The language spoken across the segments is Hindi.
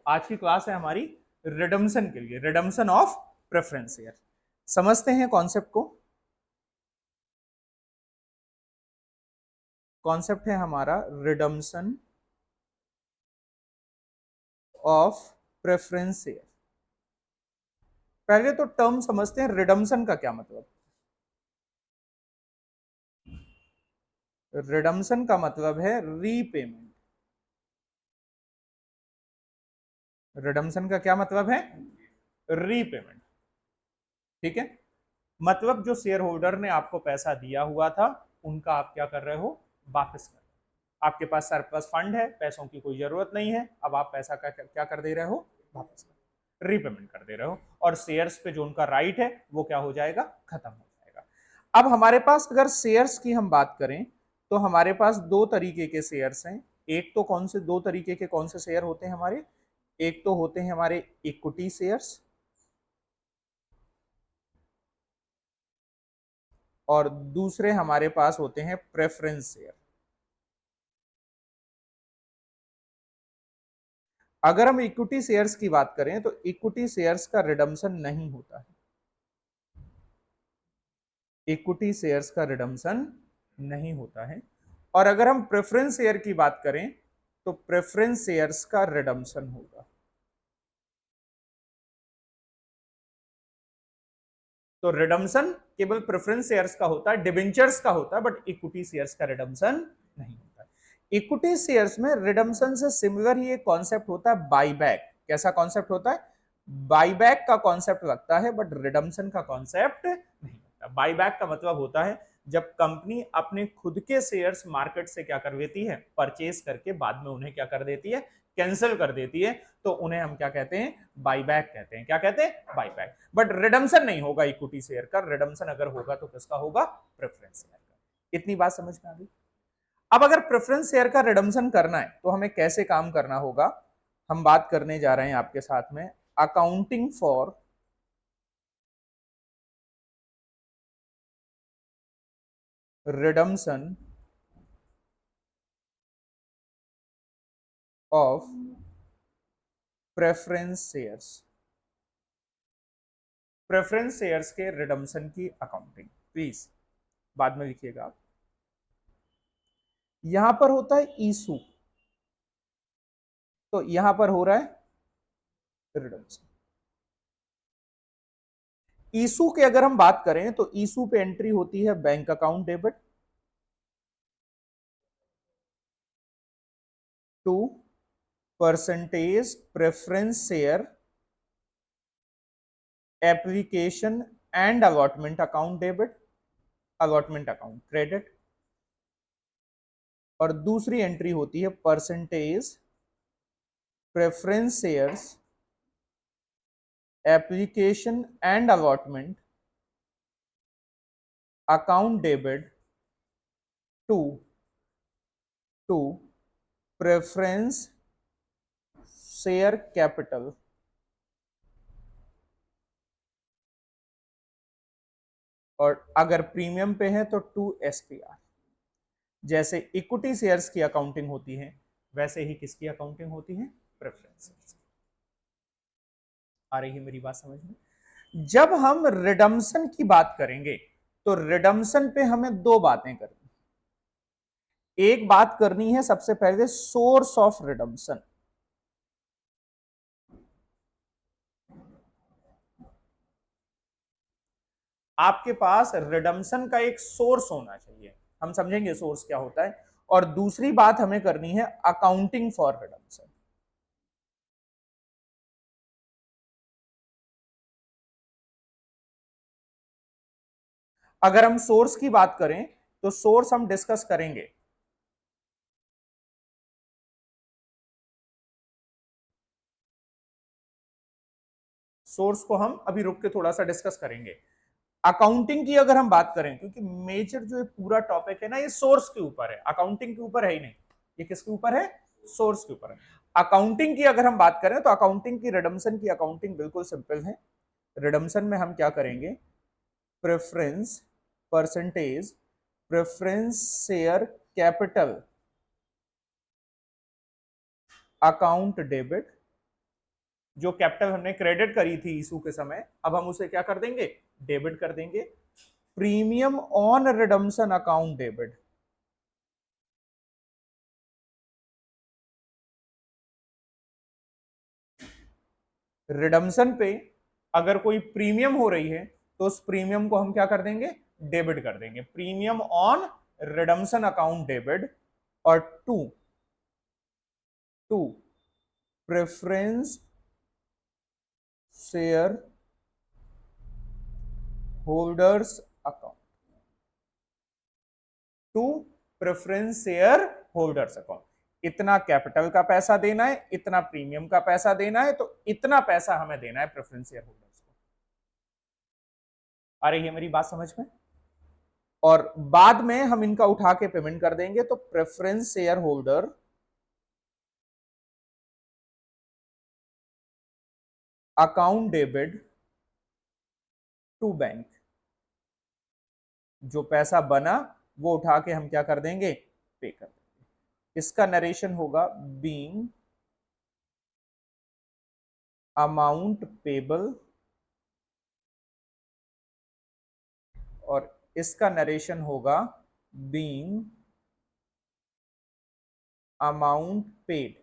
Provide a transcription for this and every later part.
आज की क्लास है हमारी रिडम्पशन के लिए, रिडम्पशन ऑफ प्रेफरेंस शेयर। समझते हैं कॉन्सेप्ट को। कॉन्सेप्ट है हमारा रिडम्पशन ऑफ प्रेफरेंस शेयर। पहले तो टर्म समझते हैं, रिडम्पशन का क्या मतलब। रिडम्पशन का मतलब है रीपेमेंट। रिडम्पशन का क्या मतलब है? रीपेमेंट। ठीक है, मतलब जो शेयर होल्डर ने आपको पैसा दिया हुआ था उनका आप क्या कर रहे हो? वापस कर रहे हो। आपके पास सरप्लस फंड है, पैसों की कोई जरूरत नहीं है, अब आप पैसा का क्या कर दे रहे हो? वापस कर, रीपेमेंट कर दे रहे हो। और शेयर्स पे जो उनका राइट है वो क्या हो जाएगा? खत्म हो जाएगा। अब हमारे पास अगर शेयर्स की हम बात करें तो हमारे पास दो तरीके के शेयर्स हैं। एक तो कौन से दो तरीके के कौन से शेयर होते हैं हमारे? एक तो होते हैं हमारे इक्विटी शेयर्स और दूसरे हमारे पास होते हैं प्रेफरेंस शेयर। अगर हम इक्विटी शेयर्स की बात करें तो इक्विटी शेयर्स का रिडम्पशन नहीं होता है। इक्विटी शेयर्स का रिडम्पशन नहीं होता है। और अगर हम प्रेफरेंस शेयर की बात करें तो प्रेफरेंस शेयर्स का रिडम्पशन होगा। तो रिडम्पशन केवल प्रेफरेंस शेयर्स का होता है, डिबेंचर्स का होता है, बट इक्विटी शेयर्स का रिडम्पशन नहीं होता है। इक्विटी शेयर्स में रिडम्पशन से सिमिलर ही एक कॉन्सेप्ट होता है बाईबैक। कैसा कॉन्सेप्ट होता है? बाईबैक का कॉन्सेप्ट लगता है, बट रिडम्पशन का कॉन्सेप्ट नहीं लगता। बाईबैक का मतलब होता है जब कंपनी अपने खुद के शेयर्स मार्केट से क्या कर देती है? परचेज करके बाद में उन्हें क्या कर देती है? कैंसिल कर देती है। तो उन्हें हम क्या कहते हैं? बाईबैक कहते हैं। क्या कहते हैं? बाईबैक। बट रिडम्पशन नहीं होगा इक्विटी शेयर का। रिडम्पशन अगर होगा तो किसका होगा? प्रेफरेंस शेयर का। इतनी बात समझ में आ गई। अब अगर प्रेफरेंस शेयर का रिडम्पशन करना है तो हमें कैसे काम करना होगा? हम बात करने जा रहे हैं आपके साथ में accounting for redemption of preference shares. Preference shares के रिडम्पशन की अकाउंटिंग प्लीज बाद में लिखिएगा आप। यहां पर होता है इशू, तो यहां पर हो रहा है रिडम्पशन। इशू के अगर हम बात करें तो इशू पे एंट्री होती है bank account debit to percentage preference share application and allotment account debit, allotment account credit. और दूसरी एंट्री होती है percentage preference shares application and allotment account debit to to preference share capital. और अगर प्रीमियम पे है तो टू एसपीआर। जैसे इक्विटी शेयर्स की अकाउंटिंग होती है वैसे ही किसकी अकाउंटिंग होती है? Preference shares. आ रही है मेरी बात समझ में? जब हम रिडम्पशन की बात करेंगे तो रिडम्पशन पे हमें दो बातें करनी। एक बात करनी है सबसे पहले सोर्स ऑफ रिडम्पशन। आपके पास रिडम्पशन का एक सोर्स होना चाहिए। हम समझेंगे सोर्स क्या होता है। और दूसरी बात हमें करनी है अकाउंटिंग फॉर रिडम्पशन। अगर हम सोर्स की बात करें तो सोर्स हम डिस्कस करेंगे। सोर्स को हम अभी रुक के थोड़ा सा डिस्कस करेंगे। अकाउंटिंग की अगर हम बात करें, क्योंकि मेजर जो पूरा टॉपिक है ना ये सोर्स के ऊपर है, अकाउंटिंग के ऊपर है ही नहीं। ये किसके ऊपर है? सोर्स के ऊपर है। अकाउंटिंग की अगर हम बात करें तो अकाउंटिंग की रिडम्पशन की अकाउंटिंग बिल्कुल सिंपल है। रिडम्पशन में हम क्या करेंगे? Preference percentage preference share capital account debit जो कैपिटल हमने क्रेडिट करी थी इशू के समय, अब हम उसे क्या कर देंगे, डेबिट कर देंगे। Premium on redemption account debit, redemption पे अगर कोई प्रीमियम हो रही है तो उस प्रीमियम को हम क्या कर देंगे, डेबिट कर देंगे। Premium on redemption account debit. और to to preference share holders account, to preference share holders account. इतना कैपिटल का पैसा देना है, इतना प्रीमियम का पैसा देना है, तो इतना पैसा हमें देना है प्रेफरेंस शेयर होल्डर्स को। आ रही है मेरी बात समझ में? और बाद में हम इनका उठा के पेमेंट कर देंगे। तो preference share holder account debit to bank, जो पैसा बना वो उठा के हम क्या कर देंगे, पे कर देंगे। इसका नरेशन होगा बीइंग अमाउंट पेबल, और इसका नरेशन होगा being amount paid,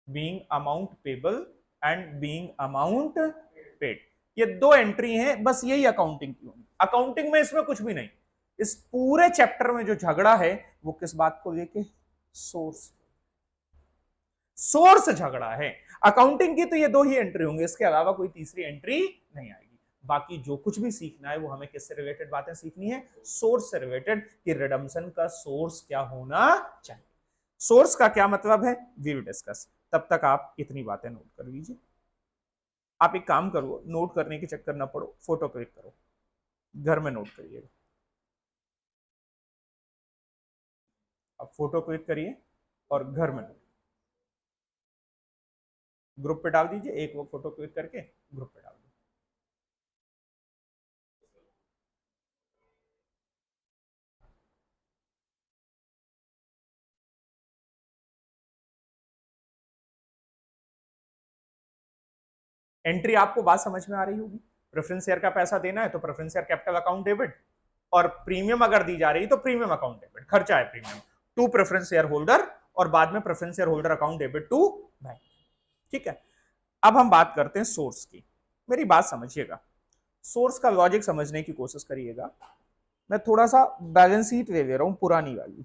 being amount payable and being amount paid. ये दो एंट्री हैं, बस यही अकाउंटिंग की होगी। अकाउंटिंग में इसमें कुछ भी नहीं। इस पूरे चैप्टर में जो झगड़ा है वो किस बात को लेके, सोर्स, सोर्स झगड़ा है। अकाउंटिंग की तो ये दो ही एंट्री होंगे, इसके अलावा कोई तीसरी एंट्री नहीं आएगी। बाकी जो कुछ भी सीखना है वो हमें किससे रिलेटेड बातें सीखनी है, सोर्स से रिलेटेड, कि रिडम्पशन का सोर्स क्या होना चाहिए। सोर्स का क्या मतलब है वी विल डिस्कस। तब तक आप इतनी बातें नोट कर लीजिए। आप एक काम करो, नोट करने के चक्कर ना पड़ो, फोटो क्लिक करो, घर में नोट करिएगा। आप फोटो क्लिक करिए और घर में नोट, ग्रुप पे डाल दीजिए। एक वो फोटो क्लिक करके ग्रुप पे डाल दीजिए। एंट्री आपको बात समझ में आ रही होगी। प्रेफरेंस शेयर का पैसा देना है तो preference share capital account debit, और प्रीमियम अगर दी जा रही तो प्रीमियम अकाउंट डेबिट, खर्चा है premium, to preference share holder, और बाद में preference share holder account debit to bank. ठीक है, अब हम बात करते हैं सोर्स की। मेरी बात समझिएगा, सोर्स का लॉजिक समझने की कोशिश करिएगा। मैं थोड़ा सा बैलेंस शीट ले रहा हूं पुरानी वाली।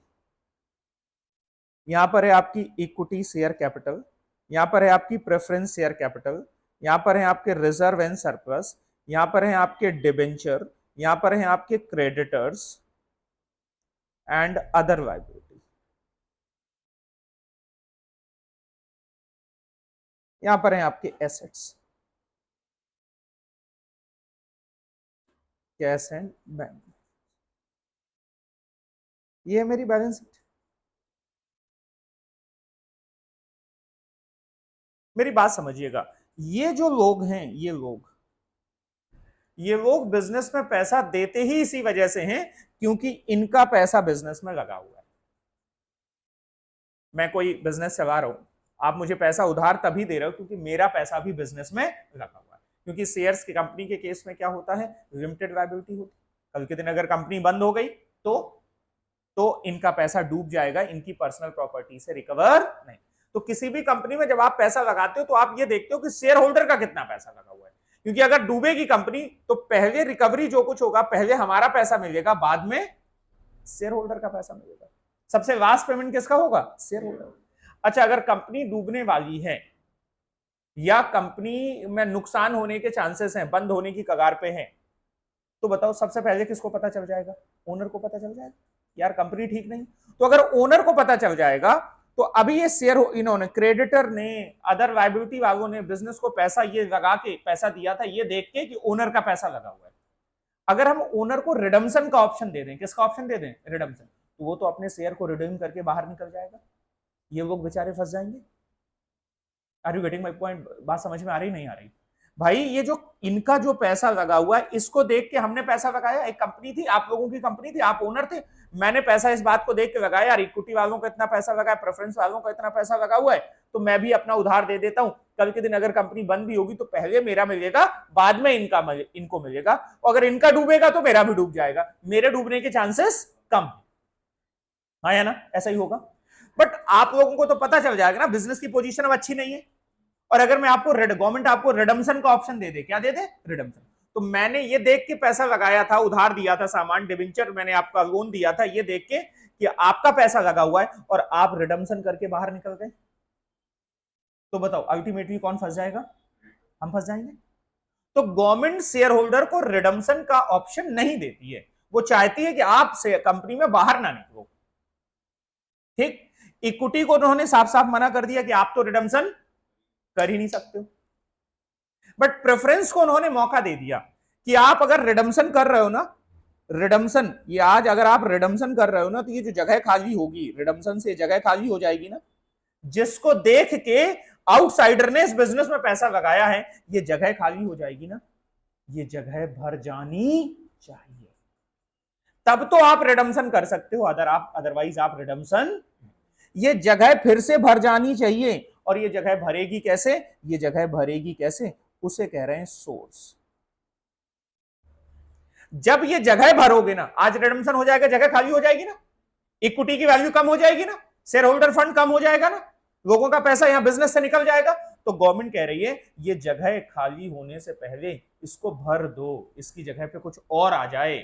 यहां पर है आपकी इक्विटी शेयर कैपिटल, यहां पर है आपकी प्रेफरेंस शेयर कैपिटल, यहां पर है आपके रिजर्व एंड सरप्लस, यहां पर है आपके डिबेंचर, यहां पर है आपके क्रेडिटर्स एंड अदर लायबिलिटी, यहां पर है आपके एसेट्स, कैश एंड बैंक। ये है मेरी बैलेंस शीट। मेरी बात समझिएगा, ये जो लोग हैं, ये लोग बिजनेस में पैसा देते ही इसी वजह से हैं क्योंकि इनका पैसा बिजनेस में लगा हुआ है। मैं कोई बिजनेस चला रहा हूं, आप मुझे पैसा उधार तभी दे रहे हो क्योंकि मेरा पैसा भी बिजनेस में लगा हुआ है। क्योंकि शेयर्स की कंपनी के केस में क्या होता है, लिमिटेड लायबिलिटी होती है। कल के दिन अगर कंपनी बंद हो गई तो इनका पैसा डूब जाएगा, इनकी पर्सनल प्रॉपर्टी से रिकवर नहीं। तो किसी भी कंपनी में जब आप पैसा लगाते हो तो आप ये देखते हो कि शेयर होल्डर का कितना पैसा लगा हुआ है, क्योंकि अगर डूबेगी कंपनी तो पहले रिकवरी जो कुछ होगा, पहले हमारा पैसा मिलेगा, बाद में शेयर होल्डर का पैसा मिलेगा। सबसे लास्ट पेमेंट किसका होगा, शेयर होल्डर। अच्छा, अगर कंपनी डूबने वाली है या कंपनी में नुकसान होने के चांसेस हैं, बंद होने की कगार पे है, तो बताओ सबसे पहले किसको पता चल जाएगा, ओनर को पता चल जाएगा यार कंपनी ठीक नहीं। तो अगर ओनर को पता चल जाएगा तो अभी ये शेयर इन्होंने, क्रेडिटर ने, अदर लायबिलिटी वालों ने बिजनेस को पैसा ये लगा के, पैसा दिया था ये देख के कि ओनर का पैसा लगा हुआ है। अगर हम ओनर को रिडम्पशन का ऑप्शन दे दें, किसका ऑप्शन दे दें, रिडम्पशन, तो वो तो अपने शेयर को रिडीम करके बाहर निकल जाएगा, ये लोग बेचारे फंस जाएंगे। Are you getting my point? बात समझ में आ रही नहीं आ रही? भाई ये जो इनका जो पैसा लगा हुआ है इसको देख के हमने पैसा लगाया। एक कंपनी थी, आप लोगों की कंपनी थी, आप ओनर थे, मैंने पैसा इस बात को देख के लगाया, यार इक्विटी वालों का इतना पैसा लगा है, प्रेफरेंस वालों का इतना पैसा लगा हुआ है, तो मैं भी अपना उधार दे देता हूं। कल के दिन अगर कंपनी बंद भी होगी तो पहले मेरा मिलेगा, बाद में इनको मिलेगा। अगर इनका डूबेगा तो मेरा भी डूब जाएगा, मेरे डूबने के चांसेस कम है। हाँ या ना, ऐसा ही होगा। बट आप लोगों को तो पता चल जाएगा ना बिजनेस की पोजीशन अब अच्छी नहीं है। और अगर मैं आपको गवर्नमेंट आपको रिडम्पशन का ऑप्शन दे दे, क्या दे दे, रिडम्पशन, तो मैंने ये देख के पैसा लगाया था, उधार दिया था सामान, डिबेंचर मैंने आपका लोन दिया था, ये देख के कि आपका पैसा लगा हुआ है और आप रिडम्पशन करके बाहर निकल गए, तो बताओ अल्टीमेटली कौन फंस जाएगा? हम फंस जाएंगे। तो गवर्नमेंट शेयर होल्डर को रिडम्पशन का ऑप्शन नहीं देती है, वो चाहती है कि आप से कंपनी में बाहर ना निकलो। ठीक, इक्विटी को उन्होंने साफ साफ मना कर दिया कि आप तो रिडम्पशन कर ही नहीं सकते हो। बट प्रेफरेंस को उन्होंने मौका दे दिया कि आप अगर रिडम्पशन कर रहे हो ना, रिडम्पशन, ये आज अगर आप रिडम्पशन कर रहे हो ना, तो ये जो जगह खाली होगी रिडम्पशन से, जगह खाली हो जाएगी ना, जिसको देख के आउटसाइडर ने इस बिजनेस में पैसा लगाया है, ये जगह खाली हो जाएगी ना, ये जगह भर जानी चाहिए, तब तो आप रिडम्पशन कर सकते हो, अदरवाइज आप रिडम्पशन, ये जगह फिर से भर जानी चाहिए। और ये जगह भरेगी कैसे? ये जगह भरेगी कैसे, उसे कह रहे हैं सोर्स। जब ये जगह भरोगे ना, आज रिडम्पशन हो जाएगा, जगह खाली हो जाएगी ना, इक्विटी की वैल्यू कम हो जाएगी ना, शेयर होल्डर फंड कम हो जाएगा ना, लोगों का पैसा यहां बिजनेस से निकल जाएगा। तो गवर्नमेंट कह रही है ये जगह खाली होने से पहले इसको भर दो, इसकी जगह पे कुछ और आ जाए,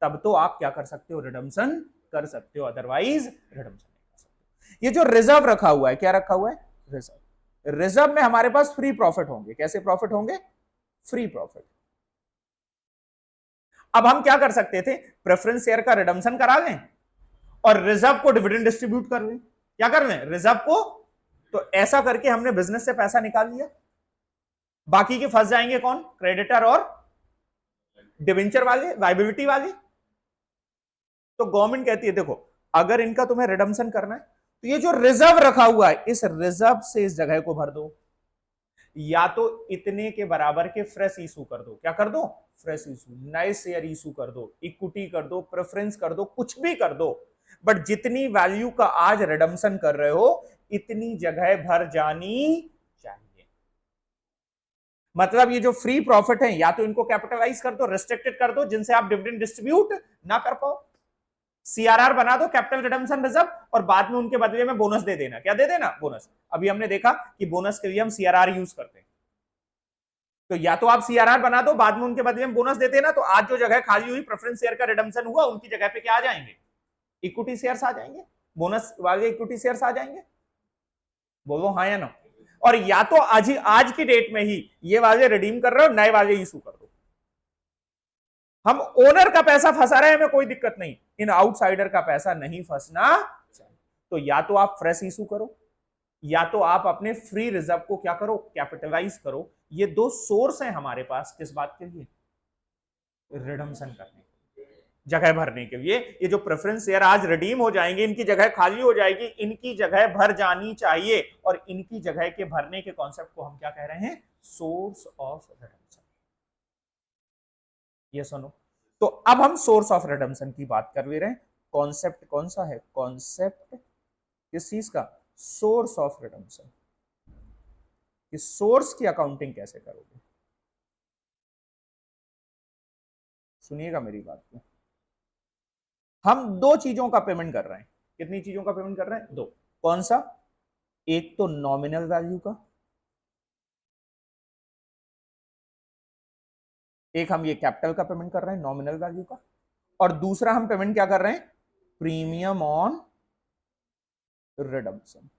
तब तो आप क्या कर सकते हो, रिडम्पशन कर सकते हो, अदरवाइज रिडम्पशन नहीं कर सकते। ये जो रिजर्व रखा हुआ है, क्या रखा हुआ है, रिजर्व, रिजर्व में हमारे पास फ्री प्रॉफिट होंगे। कैसे प्रॉफिट होंगे? Free profit. अब हम क्या कर सकते थे, प्रेफरेंस शेयर का रिडम्पशन करा लें और रिजर्व को डिविडेंड डिस्ट्रीब्यूट कर लें। क्या कर लें, रिजर्व को, तो ऐसा करके हमने बिजनेस से पैसा निकाल लिया। बाकी के फंस जाएंगे कौन, क्रेडिटर और डिवेंचर वाले, लायबिलिटी वाले। तो गवर्नमेंट कहती है देखो, अगर इनका तुम्हें रिडम्पशन करना है तो ये जो रिजर्व रखा हुआ है, इस रिजर्व से इस जगह को भर दो, या तो इतने के बराबर के फ्रेश इशू कर दो। क्या कर दो, फ्रेश इशू, नए शेयर इशू कर दो, इक्विटी कर दो, प्रेफरेंस कर दो, कुछ भी कर दो, बट जितनी वैल्यू का आज रिडम्पशन कर रहे हो इतनी जगह भर जानी चाहिए। मतलब ये जो फ्री प्रॉफिट है, या तो इनको कैपिटलाइज कर दो, रेस्ट्रिक्टेड कर दो, जिनसे आप डिविडेंड डिस्ट्रीब्यूट ना कर पाओ, सीआरआर बना दो, कैपिटल रिडम्पशन रिजर्व, और बाद में उनके बदले में बोनस दे देना। क्या दे देना, बोनस। अभी हमने देखा कि बोनस के लिए हम सीआरआर यूज करते हैं, तो या तो आप सीआरआर बना दो, बाद में उनके बदले में बोनस दे देना, तो आज जो जगह खाली हुई प्रेफरेंस शेयर का रिडम्पशन हुआ, उनकी जगह पे क्या आ जाएंगे, इक्विटी शेयर्स आ जाएंगे, बोनस वाले इक्विटी शेयर्स आ जाएंगे। बोलो हाँ या ना। और या तो आज की डेट में ही ये वाले रिडीम कर रहे हो, नए वाले इशू कर दो। हम ओनर का पैसा फंसा रहे हैं, हमें कोई दिक्कत नहीं, इन आउटसाइडर का पैसा नहीं फंसना चाहिए। तो या तो आप फ्रेश इशू करो, या तो आप अपने फ्री रिजर्व को क्या करो, कैपिटलाइज करो। ये दो सोर्स हैं हमारे पास, किस बात के लिए, रिडम्पशन करने, जगह भरने के लिए। ये जो प्रेफरेंस शेयर आज रिडीम हो जाएंगे, इनकी जगह खाली हो जाएगी, इनकी जगह भर जानी चाहिए, और इनकी जगह के भरने के कॉन्सेप्ट को हम क्या कह रहे हैं, सोर्स ऑफ रिडम्पशन। ये सुनो, तो अब हम सोर्स ऑफ रिडम्पशन की बात कर ले रहे हैं। कॉन्सेप्ट कौन सा है, कॉन्सेप्ट किस चीज का, सोर्स ऑफ रिडम्पशन। इस सोर्स की अकाउंटिंग कैसे करोगे, सुनिएगा मेरी बात को। हम दो चीजों का पेमेंट कर रहे हैं, कितनी चीजों का पेमेंट कर रहे हैं, दो। कौन सा, एक तो नॉमिनल वैल्यू का, एक हम ये कैपिटल का पेमेंट कर रहे हैं नॉमिनल वैल्यू का, और दूसरा हम पेमेंट क्या कर रहे हैं, premium on redemption.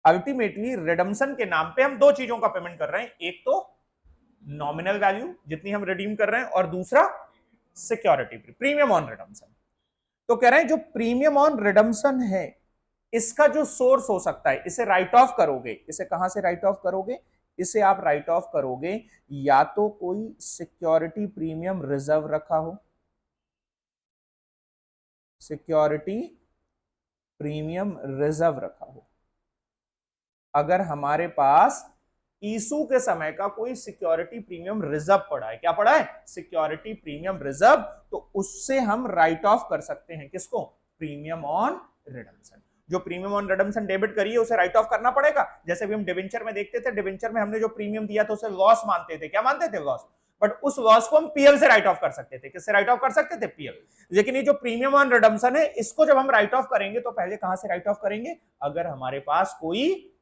Ultimately redemption के नाम पे हम दो चीजों का पेमेंट कर रहे हैं, एक तो नॉमिनल वैल्यू जितनी हम रिडीम कर रहे हैं, और दूसरा सिक्योरिटी प्रीमियम ऑन रिडम्पशन। तो कह रहे हैं जो प्रीमियम ऑन रिडम्पशन है, इसका जो सोर्स हो सकता है, इसे राइट ऑफ करोगे, इसे कहां से राइट ऑफ करोगे, इसे आप राइट ऑफ करोगे या तो कोई सिक्योरिटी प्रीमियम रिजर्व रखा हो, सिक्योरिटी प्रीमियम रिजर्व रखा हो। अगर हमारे पास इशू के समय का कोई सिक्योरिटी प्रीमियम रिजर्व पड़ा है, क्या पड़ा है, सिक्योरिटी प्रीमियम रिजर्व, तो उससे हम राइट ऑफ कर सकते हैं किसको, प्रीमियम ऑन रिडम्पशन। जो प्रीमियम ऑन रिडम्पशन डेबिट करी है उसे राइट ऑफ करना पड़ेगा। जैसे भी हम डिबेंचर में देखते थे, डिबेंचर में हमने जो प्रीमियम दिया था उसे लॉस मानते थे, क्या मानते थे, लॉस, बट उस लॉस को हम पीएल से राइट ऑफ कर सकते थे, किससे राइट ऑफ कर सकते थे, पीएल। लेकिन ये जो प्रीमियम ऑन रिडम्पशन है, इसको जब हम राइट ऑफ करेंगे तो पहले कहां से राइट ऑफ करेंगे, अगर हमारे पास कोई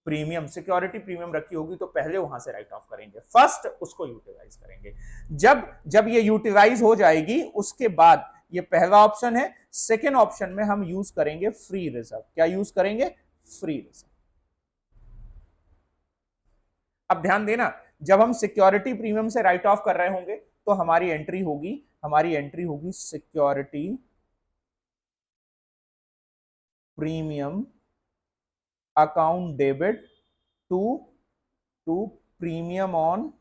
प्रीमियम सिक्योरिटी प्रीमियम रखी होगी तो पहले वहां से राइट ऑफ करेंगे, फर्स्ट उसको यूटिलाइज करेंगे। जब जब ये यूटिलाइज हो जाएगी उसके बाद, ये पहला ऑप्शन है, सेकेंड ऑप्शन में हम यूज करेंगे फ्री रिजर्व। क्या यूज करेंगे, फ्री रिजर्व। अब ध्यान देना, जब हम सिक्योरिटी प्रीमियम से राइट ऑफ कर रहे होंगे तो हमारी एंट्री होगी security premium account debit to premium on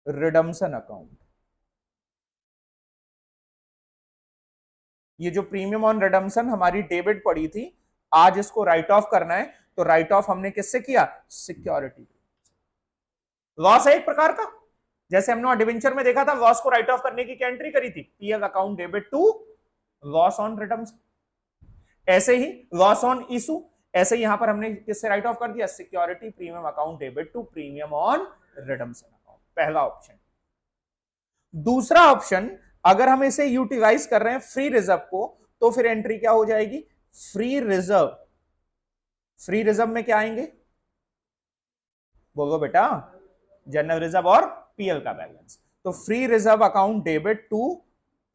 redemption account. ये जो प्रीमियम ऑन रिडम्पशन हमारी डेबिट पड़ी थी, आज इसको राइट ऑफ करना है, तो राइट ऑफ हमने किससे किया, सिक्योरिटी। लॉस है एक प्रकार का, जैसे हमने डिबेंचर में देखा था, लॉस को राइट ऑफ करने की क्या एंट्री करी थी, PL account debit to loss on redemption. ऐसे ही लॉस ऑन इशू, ऐसे ही यहां पर हमने किससे राइट ऑफ कर दिया, security premium account debit to premium on redemption account, पहला ऑप्शन। दूसरा ऑप्शन, अगर हम इसे यूटिलाइज कर रहे हैं फ्री रिजर्व को, तो फिर एंट्री क्या हो जाएगी, फ्री रिजर्व। फ्री रिजर्व में क्या आएंगे, बोलो बेटा, जनरल रिजर्व और पीएल का बैलेंस। तो free reserve account debit to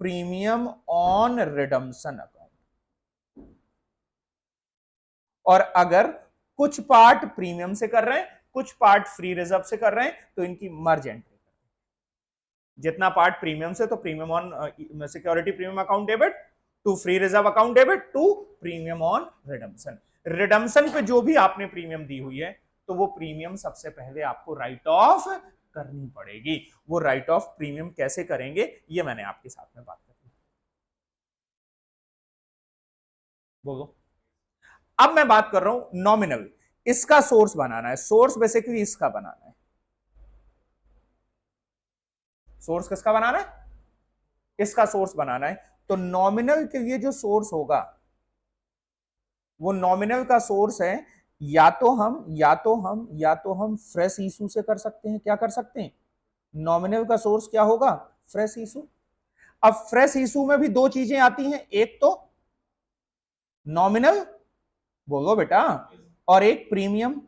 premium on redemption account. और अगर कुछ पार्ट प्रीमियम से कर रहे हैं, कुछ पार्ट फ्री रिजर्व से कर रहे हैं, तो इनकी मर्ज एंट्री, जितना पार्ट प्रीमियम से तो premium on security premium account debit to free reserve account debit to premium on redemption. Redemption पे जो भी आपने प्रीमियम दी हुई है, तो वो प्रीमियम सबसे पहले आपको राइट ऑफ करनी पड़ेगी। वो राइट ऑफ प्रीमियम कैसे करेंगे, ये मैंने आपके साथ में बात करी। बोलो। अब मैं बात कर रहा हूं नॉमिनल, इसका सोर्स बनाना है, सोर्स बेसिकली इसका बनाना है। सोर्स किसका बनाना है, इसका सोर्स बनाना है। तो नॉमिनल के लिए जो सोर्स होगा, वो नॉमिनल का सोर्स है, या तो हम फ्रेश इशू से कर सकते हैं। क्या कर सकते हैं, नॉमिनल का सोर्स क्या होगा, फ्रेश इशू। अब फ्रेश इशू में भी दो चीजें आती हैं, एक तो नॉमिनल, बोलो बेटा, और एक प्रीमियम।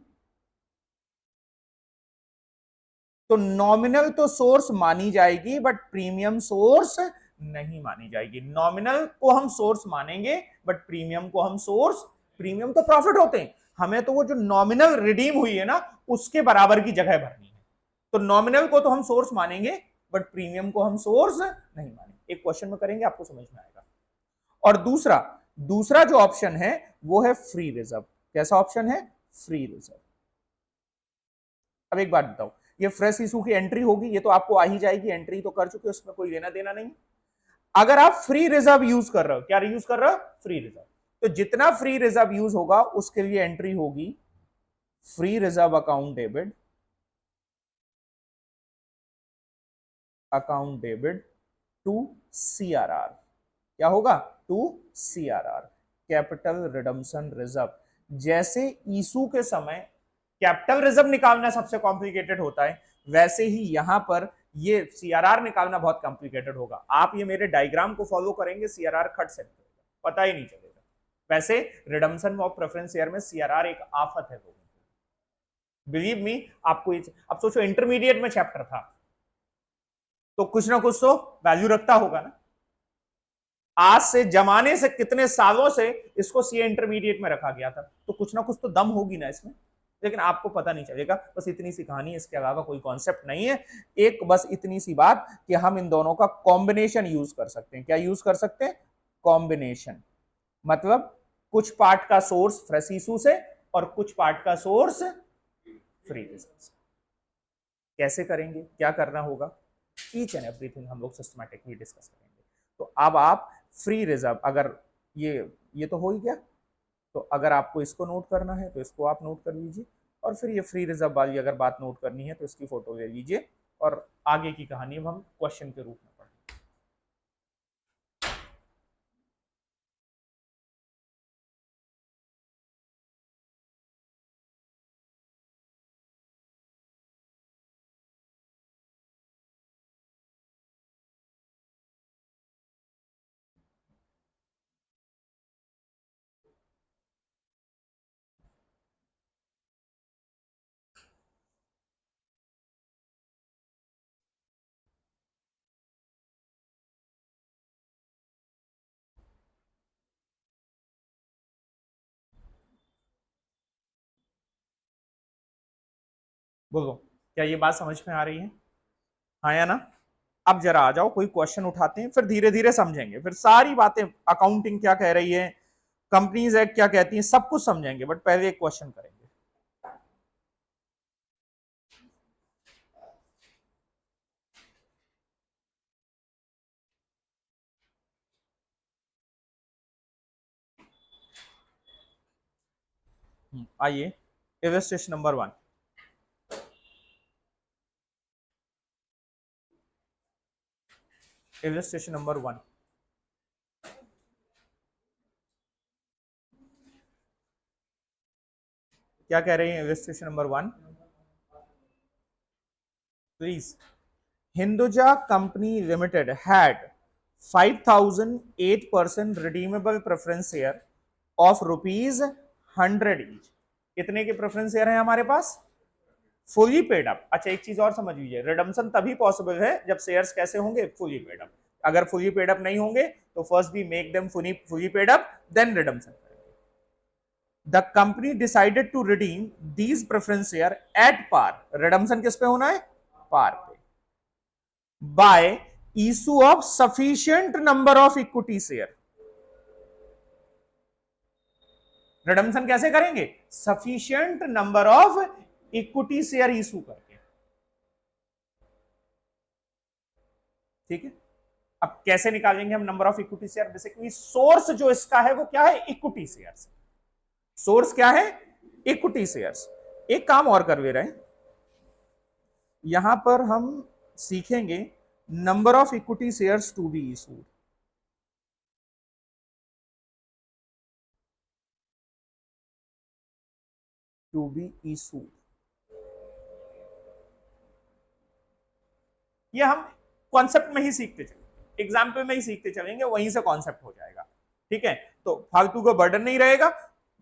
तो नॉमिनल तो सोर्स मानी जाएगी, बट प्रीमियम सोर्स नहीं मानी जाएगी। नॉमिनल को हम सोर्स मानेंगे, बट प्रीमियम को हम सोर्स, प्रीमियम तो प्रॉफिट होते हैं, हमें तो वो जो नॉमिनल रिडीम हुई है ना, उसके बराबर की जगह भरनी है। तो नॉमिनल को तो हम सोर्स मानेंगे, बट प्रीमियम को हम सोर्स नहीं मानेंगे। एक क्वेश्चन में करेंगे, आपको समझ में आएगा। और दूसरा दूसरा जो ऑप्शन है वो है फ्री रिजर्व। कैसा ऑप्शन है, फ्री रिजर्व। अब एक बात बताओ, ये फ्रेश इशू की एंट्री होगी, ये तो आपको आ ही जाएगी, एंट्री तो कर चुके, उसमें कोई लेना देना नहीं। अगर आप फ्री रिजर्व यूज कर रहे हो, क्या यूज कर रहे हो, फ्री रिजर्व, तो जितना फ्री रिजर्व यूज होगा उसके लिए एंट्री होगी free reserve account debit to CRR. क्या होगा, to CRR, capital redemption reserve. जैसे इशू के समय कैपिटल रिजर्व निकालना सबसे कॉम्प्लिकेटेड होता है, वैसे ही यहां पर ये सीआरआर निकालना बहुत कॉम्प्लिकेटेड होगा। आप ये मेरे डायग्राम को फॉलो करेंगे, सीआरआर खट से पता ही नहीं चलेगा। वैसे रिडम्पशन ऑफ प्रेफरेंस शेयर में सीआरआर एक आफत है, बिलीव मी। आपको अब सोचो, इंटरमीडिएट में चैप्टर था, तो कुछ ना कुछ तो वैल्यू रखता होगा ना। आज से जमाने से कितने सालों से इसको सीए इंटरमीडिएट में रखा गया था, तो कुछ ना कुछ तो दम होगी ना इसमें, लेकिन आपको पता नहीं चलेगा। बस इतनी सी कहानी, इसके अलावा कोई कॉन्सेप्ट नहीं है। एक बस इतनी सी बात कि हम इन दोनों का कॉम्बिनेशन यूज कर सकते हैं। क्या यूज कर सकते हैं, कॉम्बिनेशन। मतलब कुछ पार्ट का सोर्स फ्रेश इशू से और कुछ पार्ट का सोर्स फ्री रिजर्व से। कैसे करेंगे, क्या करना होगा, ईच एंड एवरीथिंग हम लोग सिस्टमैटिकली डिस्कस करेंगे। तो अब आप फ्री रिजर्व, अगर ये तो हो ही गया, तो अगर आपको इसको नोट करना है तो इसको आप नोट कर लीजिए, और फिर ये फ्री रिजर्व वाली अगर बात नोट करनी है तो इसकी फोटो ले लीजिए और आगे की कहानी हम क्वेश्चन के रूप में पढ़ें। बोलो, क्या ये बात समझ में आ रही है? हाँ या ना? अब जरा आ जाओ, कोई क्वेश्चन उठाते हैं, फिर धीरे धीरे समझेंगे, फिर सारी बातें अकाउंटिंग क्या कह रही है, कंपनीज एक्ट क्या कहती है, सब कुछ समझेंगे, बट पहले एक क्वेश्चन करेंगे। आइए, इलस्ट्रेशन नंबर 1। इलस्ट्रेशन नंबर 1, क्या कह रही है illustration number 1? Please, Hinduja company limited had 5008% redeemable preference share of ₹100 each. कितने के प्रेफरेंस शेयर है हमारे पास? Fully paid up. अच्छा, एक चीज और समझ लीजिए, रिडम्पशन तभी पॉसिबल है जब शेयर्स कैसे होंगे? Fully paid up. अगर फुली पेड अप नहीं होंगे तो first we make them fully paid up, then redemption. The company decided to redeem these preference share at par. Redemption किस पे होना है? पार पे। By issue of sufficient number of equity share. Redemption कैसे करेंगे? Sufficient number of equity share issue करके। ठीक है, अब कैसे निकालेंगे हम number of equity share? Basically source जो इसका है वो क्या है? Equity shares. सोर्स क्या है? Equity shares. एक काम और कर ले रहे हैं, यहां पर हम सीखेंगे number of equity shares to be issued. To be issued, ये हम कॉन्सेप्ट में ही सीखते चलेंगे, एग्जाम्पल में ही सीखते चलेंगे, वहीं से कॉन्सेप्ट हो जाएगा। ठीक है, तो फालतू का बर्डन नहीं रहेगा।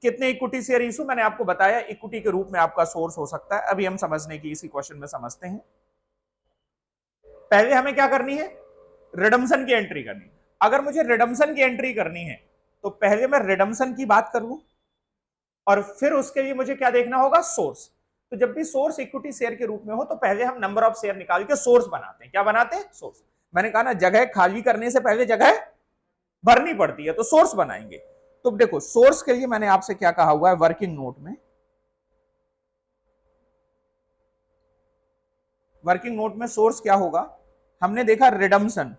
कितने इक्विटी शेयर इशू, मैंने आपको बताया इक्विटी के रूप में आपका सोर्स हो सकता है। अभी हम समझने की इसी क्वेश्चन में समझते हैं। पहले हमें क्या करनी है? रिडम्पशन की एंट्री करनी। अगर मुझे रिडम्पशन की एंट्री करनी है तो पहले मैं रिडम्पशन की बात कर लूं और फिर उसके लिए मुझे क्या देखना होगा? सोर्स। तो जब भी सोर्स इक्विटी शेयर के रूप में हो तो पहले हम नंबर ऑफ शेयर निकाल के सोर्स बनाते हैं। क्या बनाते हैं? सोर्स। मैंने कहा ना, जगह खाली करने से पहले जगह भरनी पड़ती है, तो सोर्स बनाएंगे। तो देखो, सोर्स के लिए मैंने आपसे क्या कहा हुआ है वर्किंग नोट में? वर्किंग नोट में सोर्स क्या होगा? हमने देखा रिडम्पशन।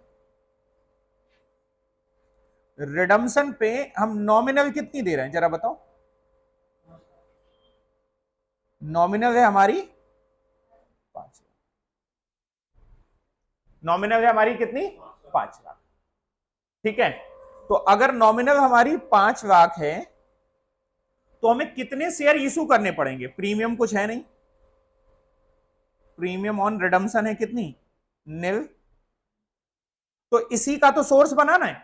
रिडम्पशन पे हम नॉमिनल कितनी दे रहे हैं जरा बताओ? नॉमिनल है हमारी 5 लाख। नॉमिनल है हमारी कितनी? 5 लाख। ठीक है, तो अगर नॉमिनल हमारी 5 लाख है तो हमें कितने शेयर इशू करने पड़ेंगे? प्रीमियम कुछ है नहीं, प्रीमियम ऑन रिडम्पशन है कितनी? नील। तो इसी का तो सोर्स बनाना है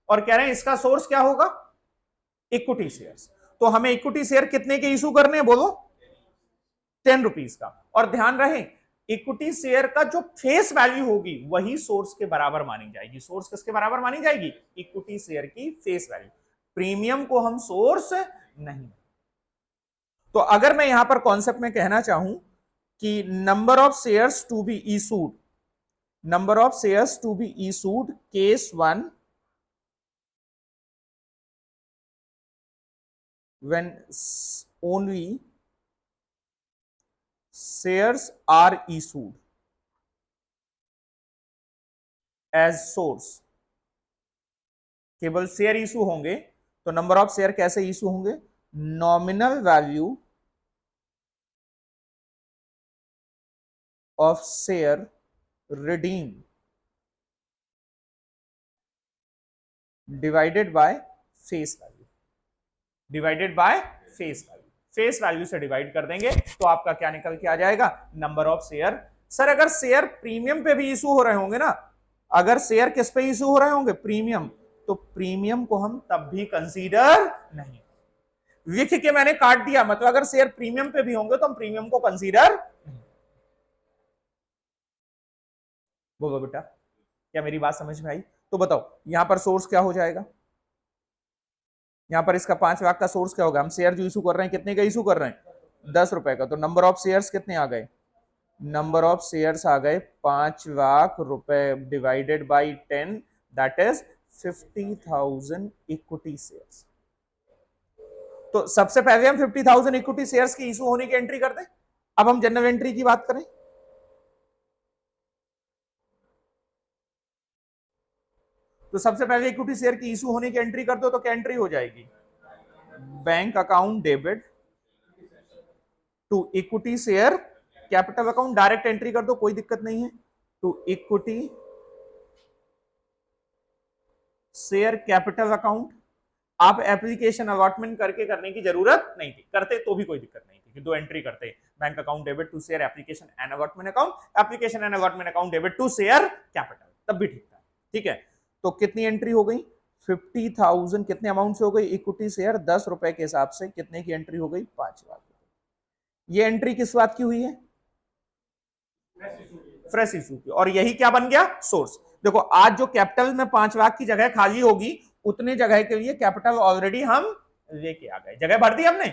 और कह रहे हैं इसका सोर्स क्या होगा? Equity shares. तो हमें इक्विटी शेयर कितने के इशू करने हैं बोलो? ₹10 का। और ध्यान रहे, इक्विटी शेयर का जो फेस वैल्यू होगी वही सोर्स के बराबर मानी जाएगी। सोर्स किसके बराबर मानी जाएगी? इक्विटी शेयर की फेस वैल्यू। प्रीमियम को हम सोर्स नहीं। तो अगर मैं यहां पर कॉन्सेप्ट में कहना चाहूं कि number of shares to be issued, number of shares to be issued case 1 when only shares are issued as source। केवल शेयर इशू होंगे तो नंबर ऑफ शेयर कैसे इशू होंगे? Nominal value of share redeem divided by face value, divided by face value, face value से डिवाइड कर देंगे तो आपका क्या निकल के आ जाएगा, नंबर ऑफ शेयर। सर अगर शेयर प्रीमियम पे भी इशू हो रहे होंगे ना, अगर शेयर किस पे इशू हो रहे होंगे, प्रीमियम, तो प्रीमियम को हम तब भी कंसीडर नहीं, लिख के मैंने काट दिया, मतलब अगर शेयर प्रीमियम पे भी होंगे तो हम प्रीमियम को कंसीडर नहीं। बोलो बेटा, क्या मेरी बात समझ में आई? तो बताओ यहां पर सोर्स क्या हो जाएगा, यहां पर इसका 5 लाख का सोर्स क्या होगा, हम शेयर जो इशू कर रहे हैं कितने का इशू कर रहे हैं, 10 रुपए का, तो नंबर ऑफ शेयर्स कितने आ गए, नंबर ऑफ शेयर्स आ गए 5 लाख रुपए divided by 10, that is 50,000 equity shares. तो सबसे पहले हम 50,000 इक्विटी शेयर्स की इशू होने की एंट्री कर दें। अब हम जनरल एंट्री की बात करें, तो सबसे पहले इक्विटी शेयर की इशू होने की एंट्री कर दो, तो क्या एंट्री हो जाएगी, bank account debit to equity share capital account, direct entry कर दो, कोई दिक्कत नहीं है, to equity share capital account. आप एप्लीकेशन अलॉटमेंट करके करने की जरूरत नहीं थी, करते तो भी कोई दिक्कत नहीं थी कि दो एंट्री करते, bank account debit to share application and allotment account, application and allotment account debit to share capital, तब भी ठीक था। ठीक है, तो कितनी एंट्री हो गई, 50,000 कितने अमाउंट से हो गई, इक्विटी शेयर 10 रुपए के हिसाब से कितने की एंट्री हो गई, 5 लाख। ये एंट्री किस बात की हुई है, फ्रेश इशू की, और यही क्या बन गया, सोर्स। देखो आज जो कैपिटल में 5 लाख की जगह खाली होगी, उतने जगह के लिए कैपिटल ऑलरेडी हम लेके आ गए, जगह भर दी हमने।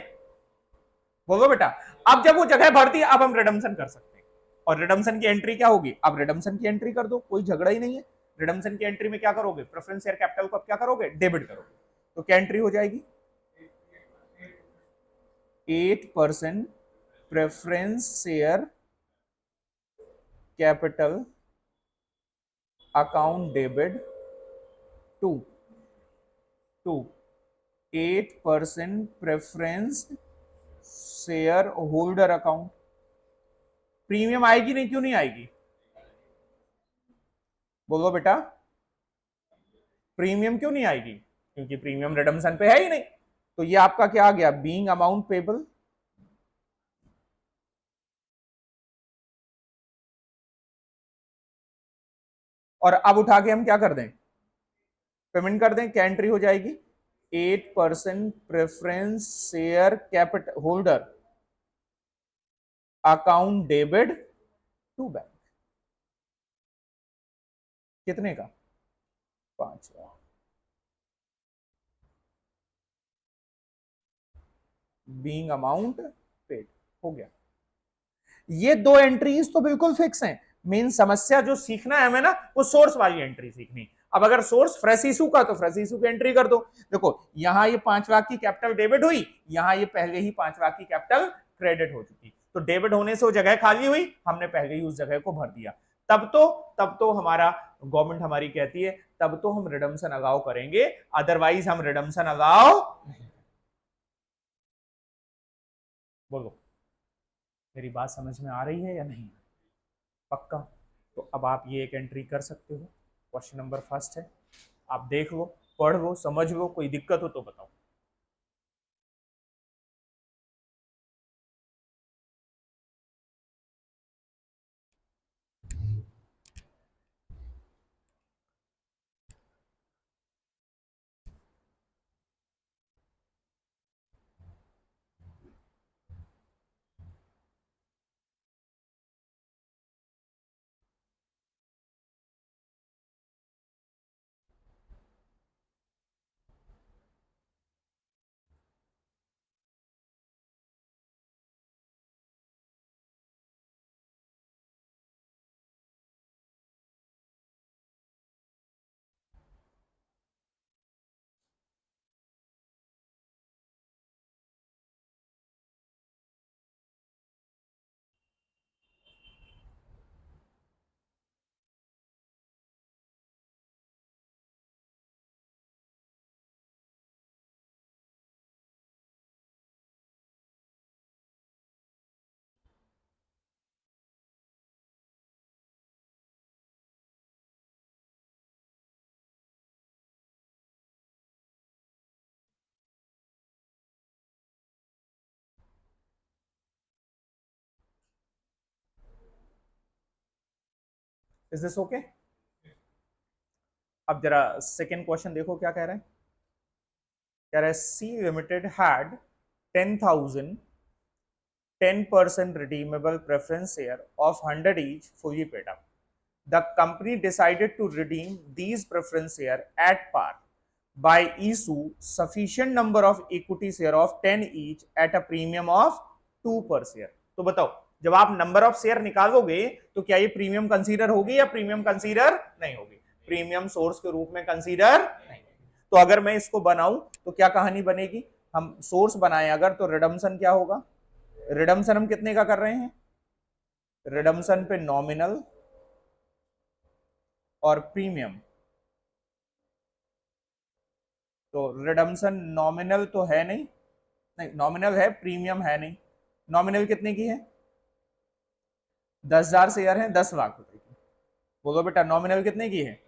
बोलो बेटा, अब जब वो जगह भर दी, अब हम रिडम्पशन कर सकते हैं, और रिडम्पशन की एंट्री क्या होगी, अब रिडम्पशन की एंट्री कर दो, कोई झगड़ा ही नहीं है। रिडम्पशन की एंट्री में क्या करोगे, प्रेफरेंस शेयर कैपिटल को अब क्या करोगे, डेबिट करोगे, तो क्या एंट्री हो जाएगी, 8% preference share capital account debit to 8% preference share holder account. Premium आएगी नहीं, क्यों नहीं आएगी, बोलो बेटा, प्रीमियम क्यों नहीं आएगी, क्योंकि प्रीमियम रिडम्पशन पे है ही नहीं। तो ये आपका क्या आ गया, बीइंग अमाउंट पेबल और अब उठा के हम क्या कर दें, पेमेंट कर दें, क्या एंट्री हो जाएगी, 8% preference share capital holder account debit to bank, कितने का, 5 लाख, बीइंग अमाउंट पेड, हो गया। ये दो एंट्रीज तो बिल्कुल फिक्स हैं, मेन समस्या जो सीखना है हमें ना, वो सोर्स वाली एंट्री सीखनी। अब अगर सोर्स फ्रेश इशू का, तो फ्रेश इशू की एंट्री कर दो। देखो यहां ये 5 लाख की कैपिटल डेबिट हुई, यहां ये पहले ही 5 लाख की कैपिटल क्रेडिट हो चुकी, तो डेबिट होने से वो जगह खाली हुई, हमने पहले ही उस जगह को भर दिया। तब तो हमारा गवर्नमेंट हमारी कहती है, तब तो हम रिडम्पशन अलाउ करेंगे, अदरवाइज हम रिडम्पशन अलाउ नहीं। बोलो मेरी बात समझ में आ रही है या नहीं, पक्का? तो अब आप ये एक एंट्री कर सकते हो, क्वेश्चन नंबर फर्स्ट है, आप देख लो, पढ़ लो, समझ लो, कोई दिक्कत हो तो बताओ। Is this okay? अब जरा सेकेंड क्वेश्चन देखो क्या कह रहे हैं। कह रहा है सी limited had 10,000 10% redeemable preference share of 100 each fully paid up. The company decided to redeem these preference share at par by issue sufficient number of equity share of 10 each at a premium of 2 per share. तो बताओ, जब आप नंबर ऑफ शेयर निकालोगे तो क्या ये प्रीमियम कंसीडर होगी या प्रीमियम कंसीडर नहीं होगी? प्रीमियम सोर्स के रूप में कंसीडर नहीं। तो अगर मैं इसको बनाऊं तो क्या कहानी बनेगी? हम सोर्स बनाए अगर तो रिडम्पशन क्या होगा? रिडम्पशन हम कितने का कर रहे हैं? रिडम्पशन पे नॉमिनल और प्रीमियम। तो रिडम्पशन नॉमिनल तो है नहीं, नहीं नॉमिनल है, प्रीमियम है नहीं। नॉमिनल कितने की है? 10,000 शेयर है 10 लाख रुपए की। बोलो बेटा नॉमिनल कितने की है?